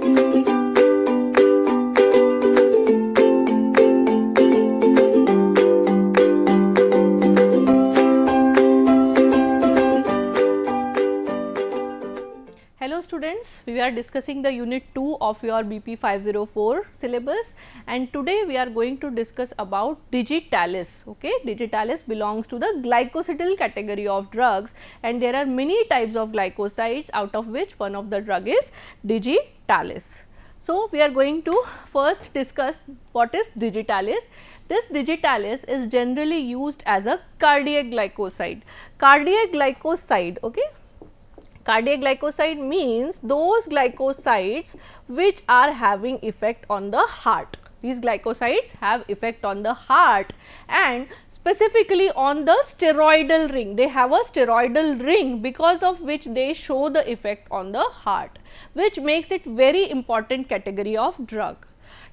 Hello students, we are discussing the unit 2 of your BP 504 syllabus, and today we are going to discuss about digitalis. Okay, digitalis belongs to the glycosidyl category of drugs, and there are many types of glycosides, out of which one of the drug is digitalis. So, we are going to first discuss what is digitalis. This digitalis is generally used as a cardiac glycoside. Cardiac glycoside, okay. Cardiac glycoside means those glycosides which are having effect on the heart. These glycosides have effect on the heart and specifically on the steroidal ring. They have a steroidal ring because of which they show the effect on the heart, which makes it very important category of drug.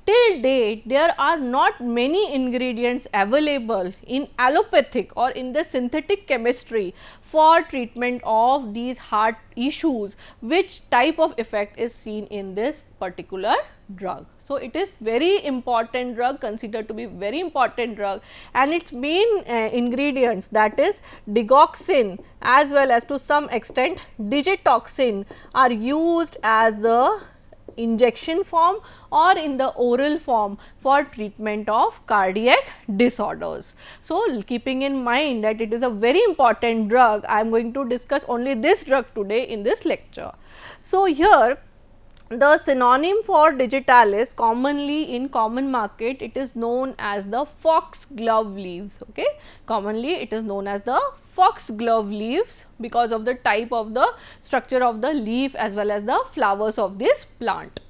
Till date, there are not many ingredients available in allopathic or in the synthetic chemistry for treatment of these heart issues, which type of effect is seen in this particular drug. So, it is very important drug, considered to be very important drug, and its main ingredients, that is digoxin as well as to some extent digitoxin, are used as the injection form or in the oral form for treatment of cardiac disorders. So, keeping in mind that it is a very important drug, I am going to discuss only this drug today in this lecture. So, here the synonym for digitalis, commonly in common market, it is known as the foxglove leaves. Okay, commonly it is known as the foxglove leaves because of the type of the structure of the leaf as well as the flowers of this plant.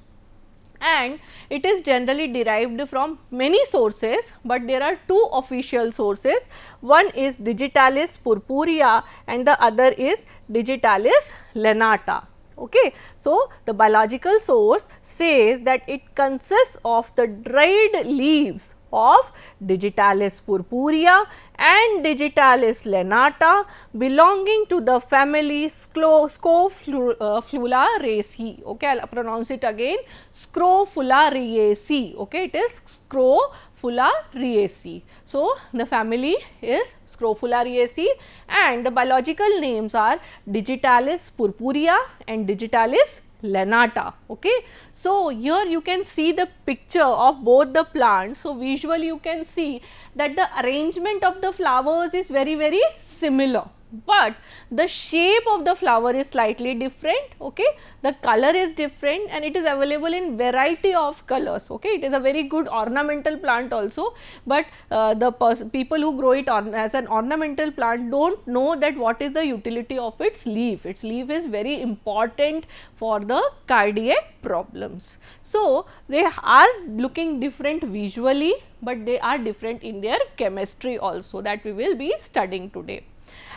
And it is generally derived from many sources, but there are two official sources. One is digitalis purpurea and the other is digitalis lanata. Okay. So, the biological source says that it consists of the dried leaves of digitalis purpurea and digitalis lanata belonging to the family Scrophulariaceae. Okay, I will pronounce it again, Scrophulariaceae. Okay, it is Scrophulariaceae. So, the family is Scrophulariaceae and the biological names are digitalis purpurea and digitalis lanata. Okay. So, here you can see the picture of both the plants. So, visually you can see that the arrangement of the flowers is very similar, but the shape of the flower is slightly different. Okay. The color is different and it is available in variety of colors. Okay. It is a very good ornamental plant also, but the people who grow it as an ornamental plant don't know that what is the utility of its leaf. Its leaf is very important for the cardiac problems. So, they are looking different visually, but they are different in their chemistry also, that we will be studying today.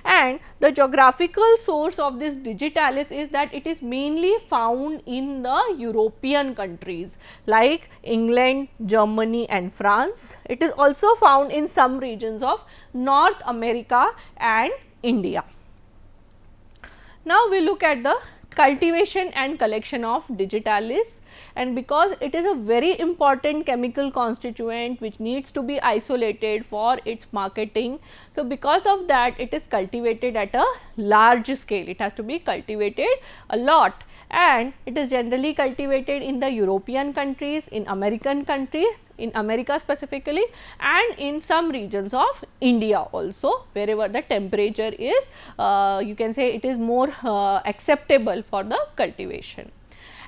And the geographical source of this digitalis is that it is mainly found in the European countries like England, Germany and France. It is also found in some regions of North America and India. Now, we look at the cultivation and collection of digitalis, and because it is a very important chemical constituent which needs to be isolated for its marketing. So, because of that it is cultivated at a large scale, it has to be cultivated a lot, and it is generally cultivated in the European countries, in American countries, in America specifically, and in some regions of India also, wherever the temperature is you can say it is more acceptable for the cultivation.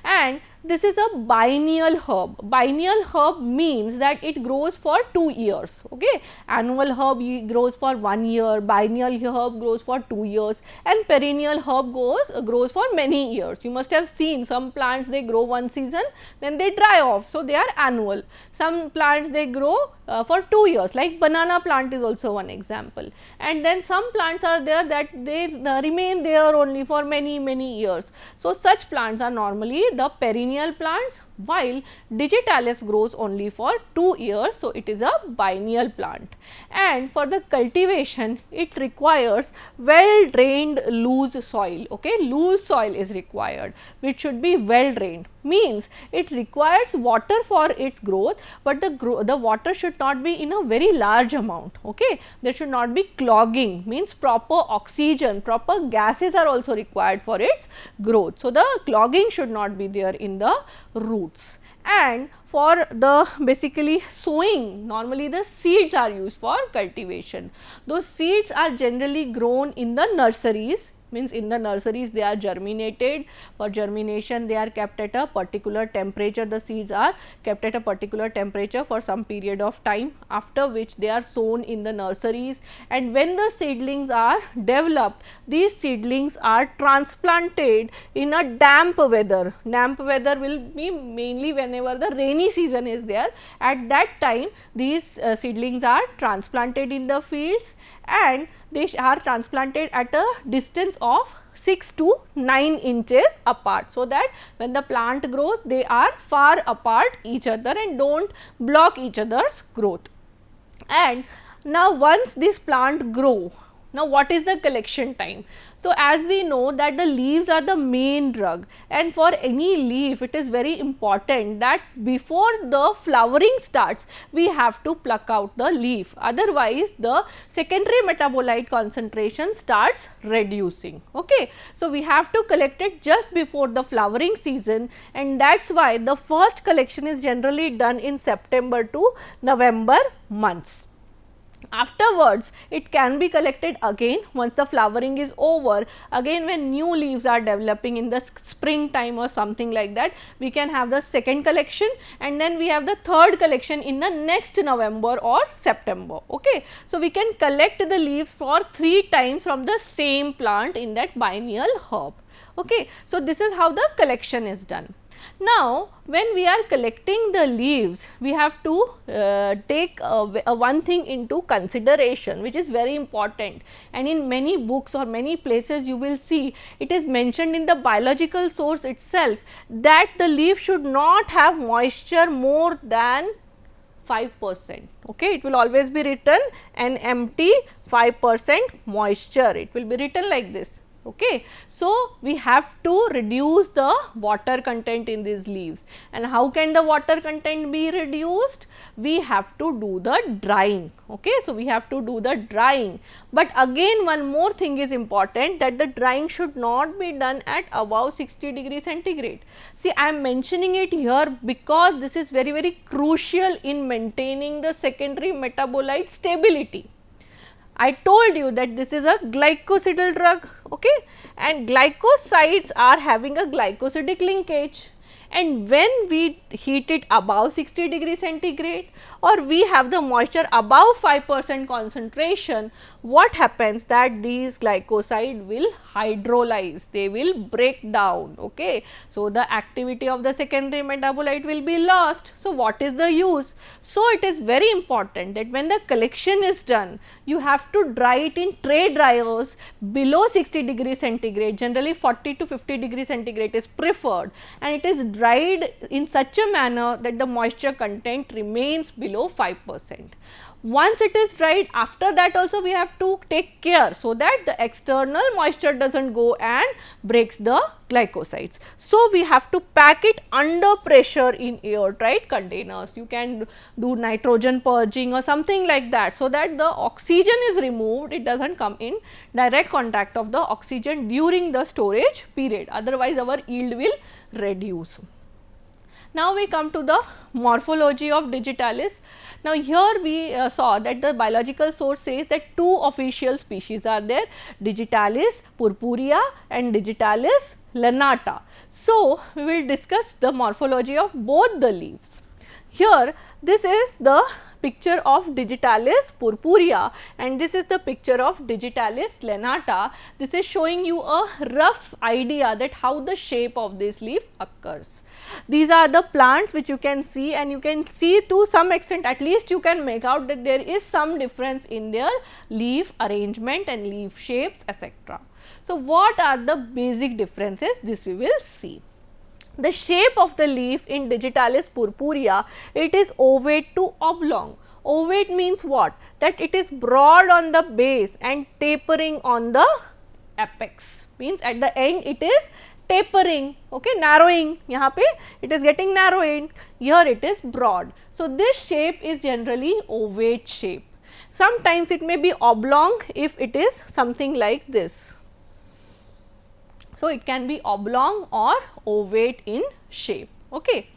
And this is a biennial herb. Biennial herb means that it grows for 2 years. Okay, annual herb grows for 1 year, biennial herb grows for 2 years, and perennial herb grows for many years. You must have seen some plants, they grow one season, then they dry off, so they are annual. Some plants they grow for 2 years, like banana plant is also one example, and then some plants are there that they remain there only for many years. So, such plants are normally the perennial plants, while digitalis grows only for 2 years. So, it is a biennial plant, and for the cultivation it requires well drained loose soil. Okay, loose soil is required, which should be well drained, means it requires water for its growth, but the water should not be in a very large amount. Okay, there should not be clogging, means proper oxygen, proper gases are also required for its growth. So, the clogging should not be there in the roots. And for the basically sowing, normally the seeds are used for cultivation. Those seeds are generally grown in the nurseries, means in the nurseries they are germinated. For germination they are kept at a particular temperature, the seeds are kept at a particular temperature for some period of time, after which they are sown in the nurseries, and when the seedlings are developed, these seedlings are transplanted in a damp weather. Damp weather will be mainly whenever the rainy season is there. At that time these seedlings are transplanted in the fields, and they are transplanted at a distance of 6 to 9 inches apart, so that when the plant grows they are far apart each other and don't block each other's growth. And now once this plant grow, now what is the collection time? So, as we know that the leaves are the main drug, and for any leaf it is very important that before the flowering starts we have to pluck out the leaf, otherwise the secondary metabolite concentration starts reducing. Okay. So, we have to collect it just before the flowering season, and that is why the first collection is generally done in September to November months. Afterwards, it can be collected again once the flowering is over, again when new leaves are developing in the spring time or something like that, we can have the second collection, and then we have the third collection in the next November or September. Okay. So, we can collect the leaves for 3 times from the same plant in that biennial herb. Okay. So, this is how the collection is done. Now, when we are collecting the leaves, we have to take one thing into consideration, which is very important, and in many books or many places you will see it is mentioned in the biological source itself that the leaf should not have moisture more than 5%. Okay, it will always be written an empty 5% moisture, it will be written like this. Okay. So, we have to reduce the water content in these leaves, and how can the water content be reduced? We have to do the drying. Okay. So, we have to do the drying, but again one more thing is important, that the drying should not be done at above 60 degrees centigrade. See, I am mentioning it here because this is very crucial in maintaining the secondary metabolite stability. I told you that this is a glycosidyl drug, okay, and glycosides are having a glycosidic linkage, and when we heat it above 60 degrees centigrade or we have the moisture above 5% concentration, what happens that these glycoside will hydrolyze, they will break down. Okay. So, the activity of the secondary metabolite will be lost. So, what is the use? So, it is very important that when the collection is done, you have to dry it in tray dryers below 60 degrees centigrade, generally 40 to 50 degrees centigrade is preferred, and it is dried in such a manner that the moisture content remains below 5%. Once it is dried, after that also we have to take care so that the external moisture does not go and breaks the glycosides. So, we have to pack it under pressure in airtight containers. You can do nitrogen purging or something like that, so that the oxygen is removed, it does not come in direct contact of the oxygen during the storage period, otherwise our yield will reduce. Now, we come to the morphology of digitalis. Now, here we saw that the biological source says that 2 official species are there, Digitalis purpurea and Digitalis lanata. So, we will discuss the morphology of both the leaves. Here, this is the picture of Digitalis purpurea and this is the picture of Digitalis lanata. This is showing you a rough idea that how the shape of this leaf occurs. These are the plants which you can see, and you can see to some extent, at least you can make out that there is some difference in their leaf arrangement and leaf shapes, etc. So, what are the basic differences? This we will see. the shape of the leaf in Digitalis purpurea, it is ovate to oblong. Ovate means what? That it is broad on the base and tapering on the apex, means at the end it is tapering, okay, narrowing, यहाँ पे it is getting narrowing, here it is broad. So this shape is generally ovate shape. Sometimes it may be oblong if it is something like this. So it can be oblong or ovate in shape, okay.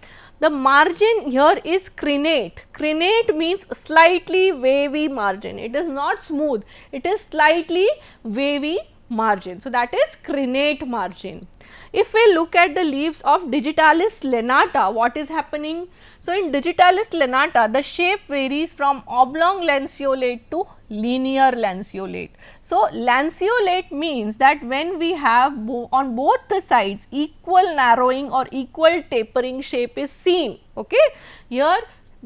The margin here is crenate. Crenate means slightly wavy margin. It is not smooth, it is slightly wavy margin. So that is crenate margin. If we look at the leaves of Digitalis lanata, what is happening? So in Digitalis lanata, the shape varies from oblong lanceolate to linear lanceolate. So lanceolate means that when we have on both the sides equal narrowing or equal tapering shape is seen, okay. Here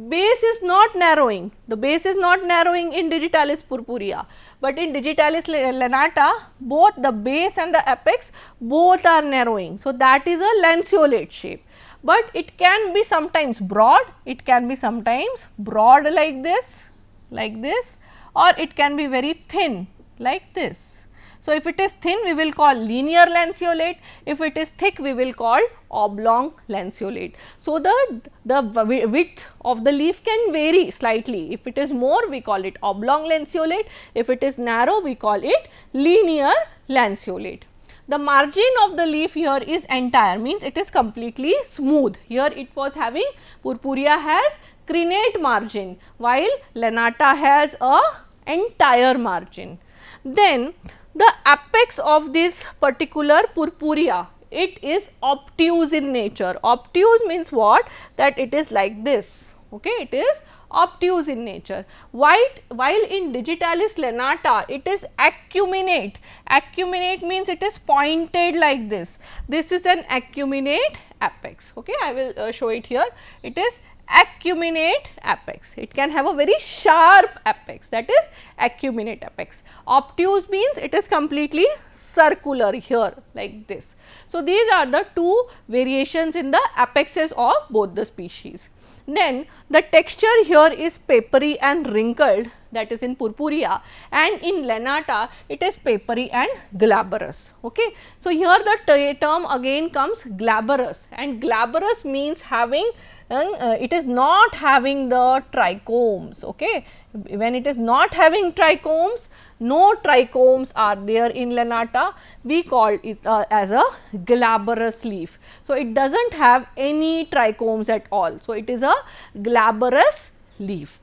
base is not narrowing, the base is not narrowing in Digitalis purpurea, but in Digitalis lanata both the base and the apex both are narrowing. So that is a lanceolate shape, but it can be sometimes broad, it can be sometimes broad like this, or it can be very thin like this. So if it is thin, we will call linear lanceolate, if it is thick, we will call oblong lanceolate. So the width of the leaf can vary slightly. If it is more, we call it oblong lanceolate, if it is narrow, we call it linear lanceolate. The margin of the leaf here is entire, means it is completely smooth. Here it was having, purpurea has crenate margin, while lanata has a entire margin. Then the apex of this particular purpurea, it is obtuse in nature. Obtuse means what? That it is like this, okay, it is obtuse in nature. While in Digitalis lanata, it is acuminate. Acuminate means it is pointed like this. This is an acuminate apex, okay. I will show it here. It is acuminate apex. It can have a very sharp apex, that is acuminate apex. Obtuse means it is completely circular here like this. So these are the two variations in the apexes of both the species. Then the texture here is papery and wrinkled, that is in purpurea, and in lanata it is papery and glabrous, okay. So here the term again comes glabrous, and glabrous means having it is not having the trichomes, okay. When it is not having trichomes, no trichomes are there in lanata, we call it as a glabrous leaf. So it does not have any trichomes at all. So it is a glabrous leaf.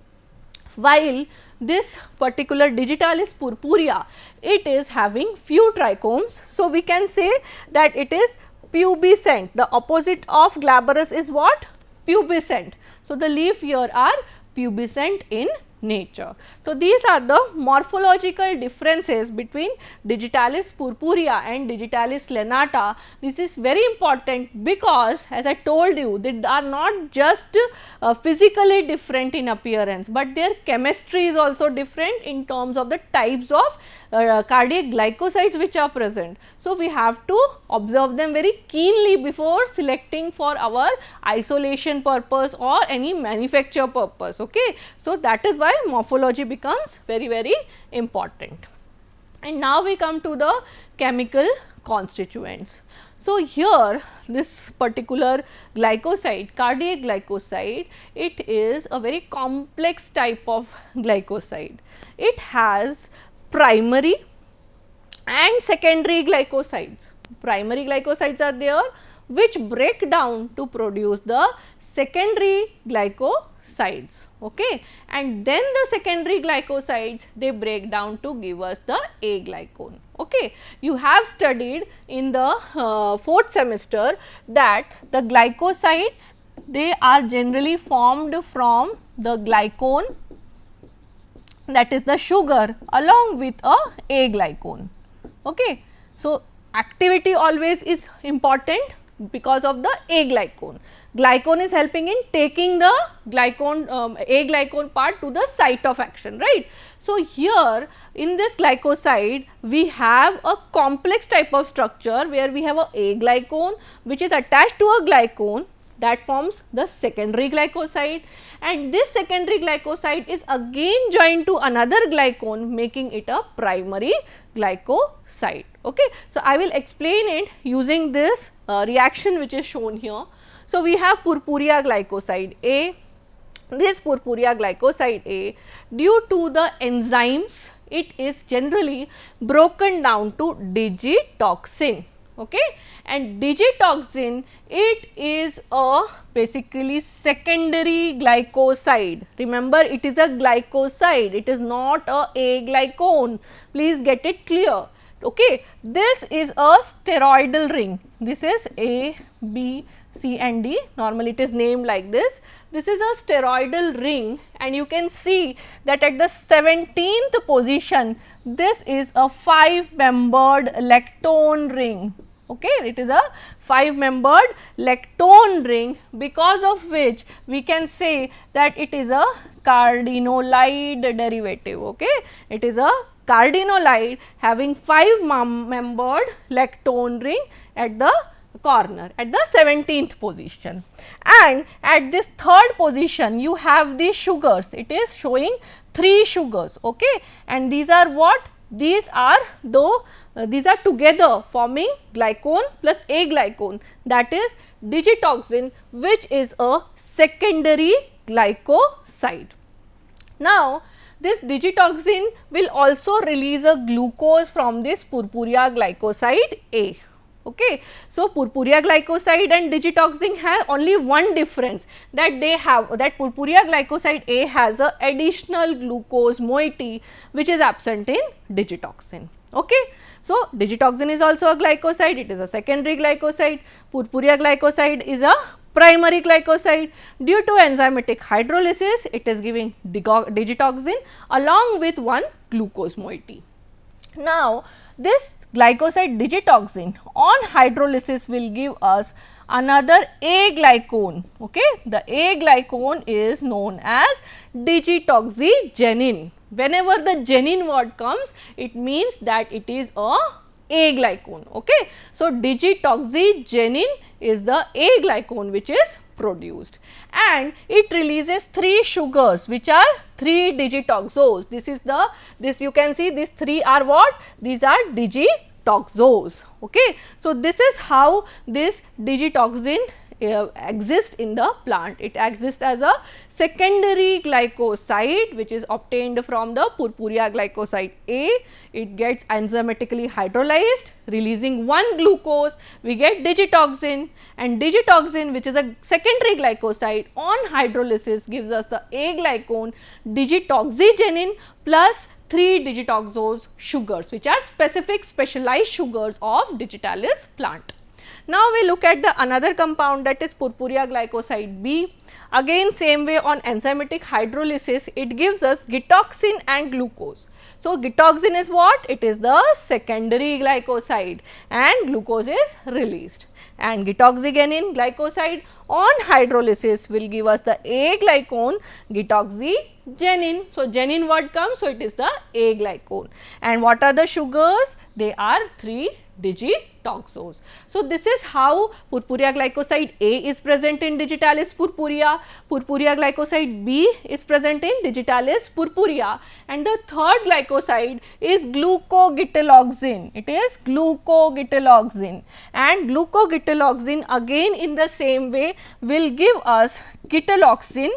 While this particular Digitalis purpurea, it is having few trichomes. So we can say that it is pubescent. The opposite of glabrous is what? Pubescent. So the leaf here are pubescent in nature. So these are the morphological differences between Digitalis purpurea and Digitalis lanata. This is very important because, as I told you, they are not just physically different in appearance, but their chemistry is also different in terms of the types of cardiac glycosides which are present. So we have to observe them very keenly before selecting for our isolation purpose or any manufacture purpose, okay. So that is why morphology becomes very important. And now we come to the chemical constituents. So here this particular glycoside, cardiac glycoside, it is a very complex type of glycoside. It has primary and secondary glycosides. Primary glycosides are there which break down to produce the secondary glycosides, okay, and then the secondary glycosides, they break down to give us the A glycone, okay. You have studied in the 4th semester that the glycosides, they are generally formed from the glycone, that is the sugar, along with a glycone, okay. So activity always is important, because of the A glycone. Glycone is helping in taking the glycone A glycone part to the site of action, right. So, here in this glycoside we have a complex type of structure where we have a glycone which is attached to a glycone that forms the secondary glycoside, and this secondary glycoside is again joined to another glycone, making it a primary glycoside. Okay. So, I will explain it using this reaction which is shown here. So, we have purpurea glycoside A. This purpurea glycoside A, due to the enzymes, it is generally broken down to digitoxin. Okay. And digitoxin, it is a basically secondary glycoside. Remember, it is a glycoside, it is not a glycone. Please get it clear. Okay. This is a steroidal ring. This is A, B, C and D. Normally it is named like this. This is a steroidal ring, and you can see that at the 17th position, this is a 5-membered lactone ring. Okay. It is a 5-membered lactone ring, because of which we can say that it is a cardinolide derivative. Okay. It is a cardinolide having 5-membered lactone ring at the corner at the 17th position, and at this 3rd position you have the sugars. It is showing 3 sugars. Okay. And these are what? These are these are together forming glycone plus A glycone, that is digitoxin, which is a secondary glycoside. Now, this digitoxin will also release a glucose from this purpurea glycoside A. Okay. So, purpurea glycoside and digitoxin have only one difference, that they have that purpurea glycoside A has a additional glucose moiety which is absent in digitoxin. Okay. So, digitoxin is also a glycoside, it is a secondary glycoside. Purpurea glycoside is a primary glycoside. Due to enzymatic hydrolysis, it is giving digitoxin along with one glucose moiety. Now, this glycoside digitoxin on hydrolysis will give us another A glycone. Okay. The A glycone is known as digitoxygenin. Whenever the genin word comes, it means that it is a glycone. Okay. So, digitoxygenin is the A glycone which is produced, and it releases 3 sugars which are 3 digitoxos. This you can see, these 3 are what? These are digitoxos. Okay. So, this is how this digitoxin exists in the plant. It exists as a secondary glycoside which is obtained from the purpurea glycoside A. It gets enzymatically hydrolyzed, releasing one glucose, we get digitoxin, and digitoxin, which is a secondary glycoside, on hydrolysis gives us the A glycone digitoxygenin plus 3 digitoxose sugars, which are specialized sugars of digitalis plant. Now, we look at the another compound, that is purpurea glycoside B. Again, same way, on enzymatic hydrolysis it gives us gitoxin and glucose. So, gitoxin is what? It is the secondary glycoside and glucose is released, and gitoxygenin glycoside on hydrolysis will give us the A glycone gitoxygenin. So, genin word comes, so it is the A glycone. And what are the sugars? They are 3 digitoxos. So, this is how purpurea glycoside A is present in digitalis purpurea, purpurea glycoside B is present in digitalis purpurea, and the third glycoside is glucogitaloxin. It is glucogitaloxin, and glucogitaloxin again in the same way will give us gitaloxin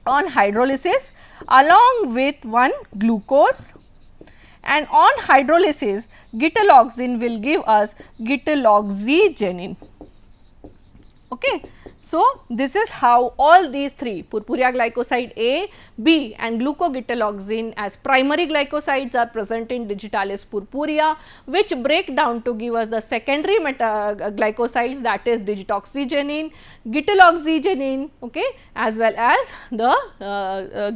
on hydrolysis along with one glucose, and on hydrolysis gitaloxin will give us gitaloxygenin. Okay. So, this is how all these 3, purpurea glycoside A, B and glucogitaloxin as primary glycosides are present in digitalis purpurea, which break down to give us the secondary glycosides, that is digitoxygenin, gitaloxygenin, okay, as well as the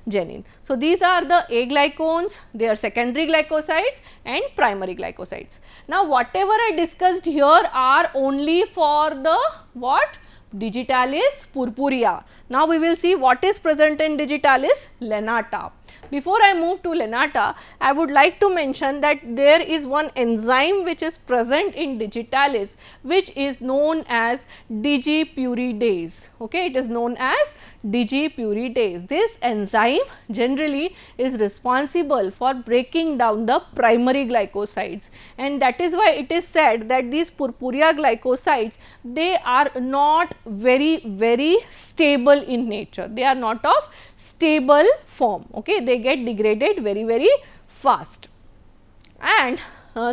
glycogenin. So, these are the aglycones, they are secondary glycosides and primary glycosides. Now, whatever I discussed here are only for the what? Digitalis purpurea. Now, we will see what is present in Digitalis lanata. Before I move to lanata, I would like to mention that there is one enzyme which is present in Digitalis, which is known as digipuridase. Okay, it is known as digipuridase. This enzyme generally is responsible for breaking down the primary glycosides, and that is why it is said that these purpurea glycosides, they are not very stable in nature. They are not of stable form. Okay, they get degraded very fast, and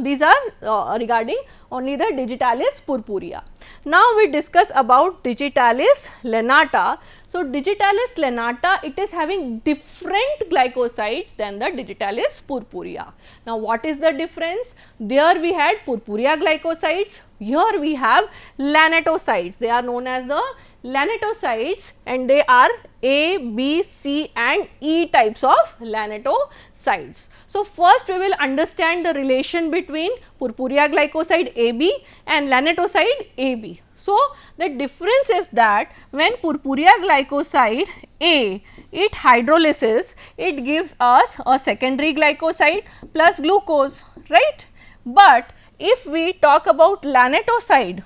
these are regarding only the Digitalis purpurea. Now, we discuss about Digitalis lanata. So, Digitalis lanata, it is having different glycosides than the Digitalis purpurea. Now, what is the difference? There we had purpurea glycosides, here we have lanatosides. They are known as the lanatosides, and they are A, B, C and E types of lanatosides. So, first we will understand the relation between purpurea glycoside AB and lanatoside AB. So, the difference is that when purpurea glycoside A, it hydrolysis, it gives us a secondary glycoside plus glucose, right? But if we talk about lanatoside,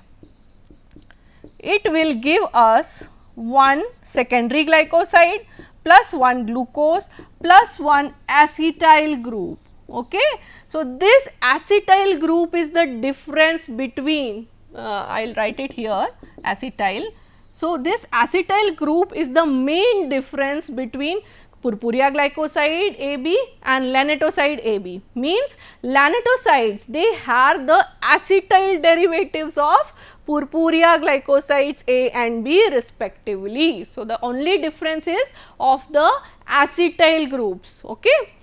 it will give us one secondary glycoside plus one glucose plus one acetyl group. Okay. So, this acetyl group is the difference between I will write it here, acetyl. So, this acetyl group is the main difference between purpurea glycoside AB and lanatoside AB. Means lanatosides, they have the acetyl derivatives of purpurea glycosides A and B respectively. So, the only difference is of the acetyl groups. Okay.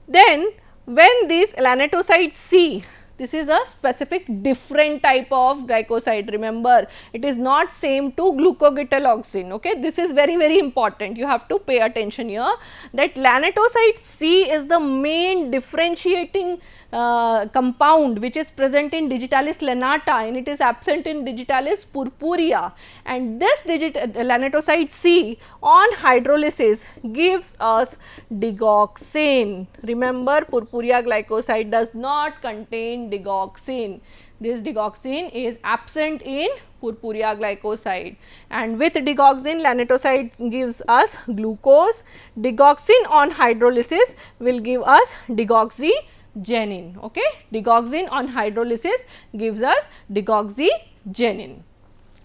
Then when this lanatoside C, this is a specific different type of glycoside. Remember, it is not same to glucogitaloxine. Okay, this is very important. You have to pay attention here that lanatoside C is the main differentiating compound which is present in Digitalis lanata, and it is absent in Digitalis purpurea. And this lanatoside C on hydrolysis gives us digoxin. Remember, purpurea glycoside does not contain digoxin. This digoxin is absent in purpurea glycoside, and with digoxin lanatoside gives us glucose. Digoxin on hydrolysis will give us digoxygenin. Okay, digoxin on hydrolysis gives us digoxygenin.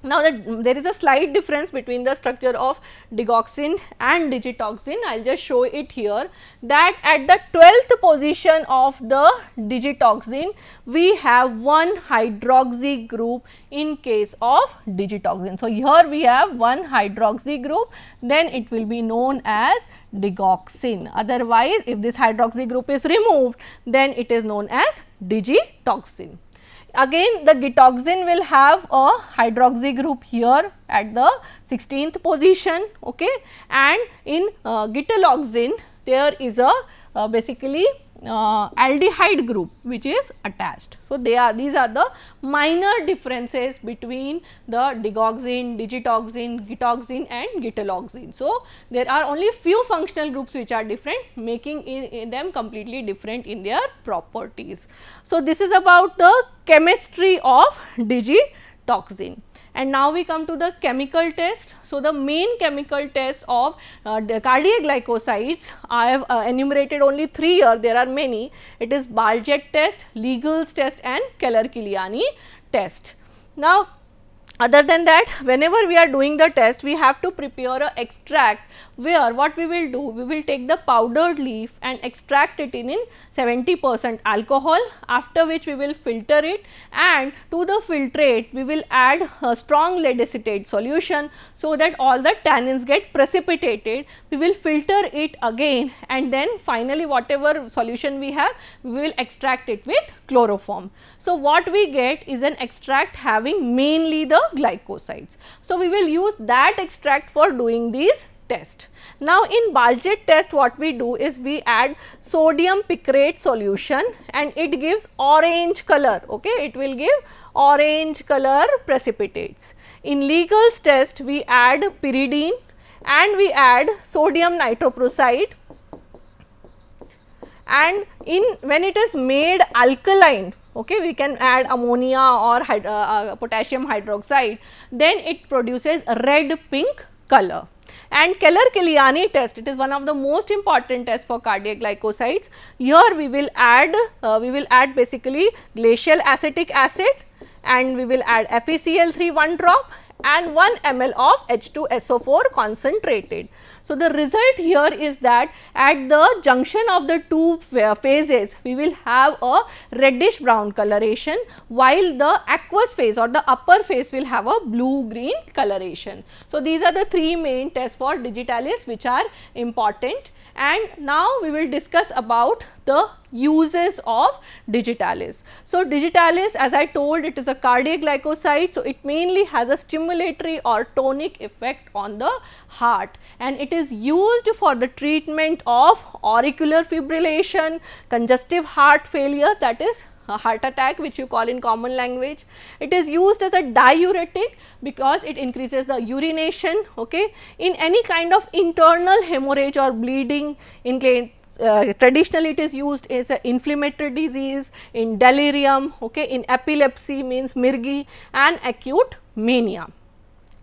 Now, there is a slight difference between the structure of digoxin and digitoxin. I will just show it here, that at the 12th position of the digitoxin, we have one hydroxy group in case of digitoxin. So, here we have one hydroxy group, then it will be known as digoxin. Otherwise, if this hydroxy group is removed, then it is known as digitoxin. Again, the gitoxin will have a hydroxy group here at the 16th position. Okay, and in gitaloxin there is a basically aldehyde group which is attached. So, these are the minor differences between the digoxin, digitoxin, gitoxin and gitaloxin. So, there are only few functional groups which are different, making in them completely different in their properties. So, this is about the chemistry of digitoxin. And now we come to the chemical test. So, the main chemical test of the cardiac glycosides, I have enumerated only 3 here, there are many. It is Baljet test, Legal's test and Keller-Kiliani test. Now, other than that, whenever we are doing the test, we have to prepare a extract where what we will do, we will take the powdered leaf and extract it in 70% alcohol, after which we will filter it, and to the filtrate we will add a strong lead acetate solution so that all the tannins get precipitated. We will filter it again, and then finally whatever solution we have, we will extract it with chloroform. So, what we get is an extract having mainly the glycosides. So, we will use that extract for doing these test. Now in Baljet test what we do is we add sodium picrate solution and it gives orange color, okay, it will give orange color precipitates. In Legal's test we add pyridine and we add sodium nitroprusside, and in when it is made alkaline, okay, we can add ammonia or potassium hydroxide, then it produces red pink color. And Keller-Kiliani test, it is one of the most important tests for cardiac glycosides. Here we will add basically glacial acetic acid and we will add FeCl3 1 drop and 1 ml of H2SO4 concentrated. So, the result here is that at the junction of the two phases we will have a reddish brown coloration, while the aqueous phase or the upper phase will have a blue green coloration. So, these are the three main tests for digitalis which are important, and now we will discuss about the uses of digitalis. So, digitalis, as I told, it is a cardiac glycoside, so it mainly has a stimulatory or tonic effect on the heart, and it is used for the treatment of auricular fibrillation, congestive heart failure, that is a heart attack which you call in common language. It is used as a diuretic because it increases the urination, okay, in any kind of internal hemorrhage or bleeding. Traditionally it is used as an inflammatory disease, in delirium, okay, in epilepsy means mirgi, and acute mania.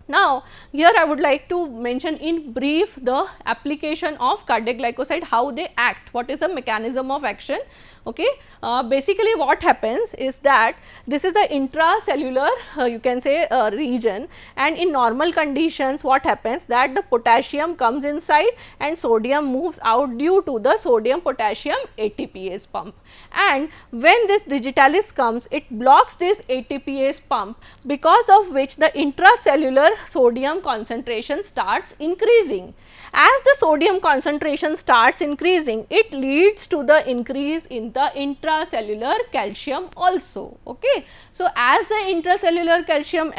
Now, here I would like to mention in brief the application of cardiac glycoside, how they act, what is the mechanism of action. Okay. Basically what happens is that this is the intracellular you can say region, and in normal conditions what happens that the potassium comes inside and sodium moves out due to the sodium potassium ATPase pump, and when this digitalis comes it blocks this ATPase pump, because of which the intracellular sodium concentration starts increasing. As the sodium concentration starts increasing, it leads to the increase in the intracellular calcium also. Okay. So, as the intracellular calcium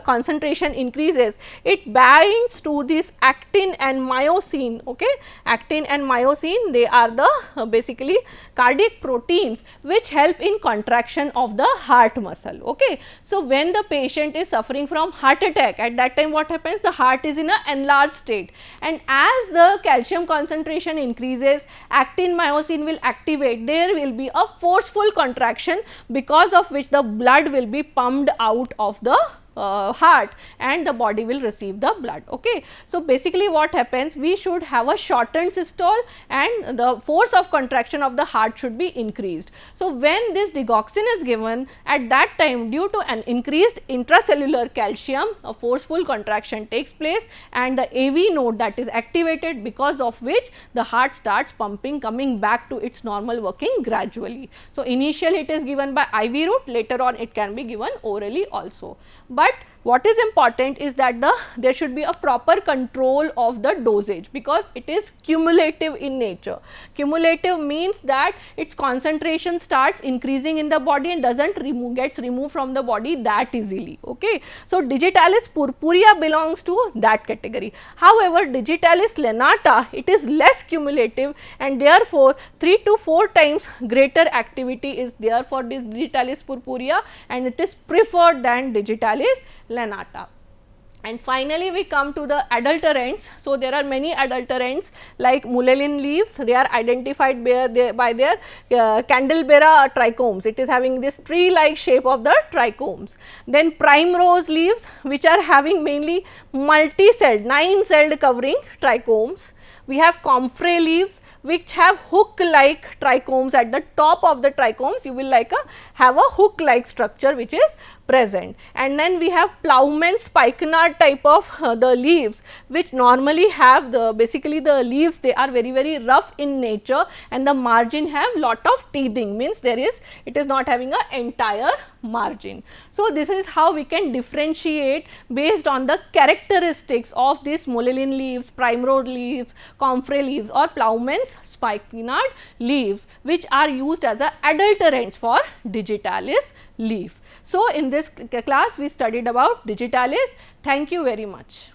concentration increases, it binds to this actin and myosin. Okay. Actin and myosin, they are the basically cardiac proteins which help in contraction of the heart muscle. Okay. So, when the patient is suffering from heart attack, at that time what happens, the heart is in an enlarged state, and as the calcium concentration increases, actin myosin will activate, there will be a forceful contraction, because of which the blood will be pumped out of the heart and the body will receive the blood. Okay. So, basically what happens, we should have a shortened systole and the force of contraction of the heart should be increased. So, when this digoxin is given, at that time due to an increased intracellular calcium, a forceful contraction takes place and the AV node that is activated, because of which the heart starts pumping, coming back to its normal working gradually. So, initially it is given by IV route, later on it can be given orally also. But what is important is that there should be a proper control of the dosage, because it is cumulative in nature. Cumulative means that its concentration starts increasing in the body and gets removed from the body that easily. Okay. So, digitalis purpurea belongs to that category. However, digitalis lanata, it is less cumulative and therefore 3 to 4 times greater activity is there for this digitalis purpurea, and it is preferred than digitalis lanata. And finally, we come to the adulterants. So, there are many adulterants like mullein leaves, they are identified by their Candelabra trichomes, it is having this tree like shape of the trichomes. Then primrose leaves, which are having mainly multi-celled, 9-celled covering trichomes. We have comfrey leaves which have hook like trichomes at the top of the trichomes, you will have a hook like structure which is present. And then we have plowman spikenard type of the leaves, which normally have basically the leaves, they are very rough in nature and the margin have lot of teething, means it is not having a entire margin. So, this is how we can differentiate based on the characteristics of these mullein leaves, primrose leaves, comfrey leaves or plowman's spikenard leaves, which are used as adulterants for digitalis leaf. So, in this class we studied about digitalis. Thank you very much.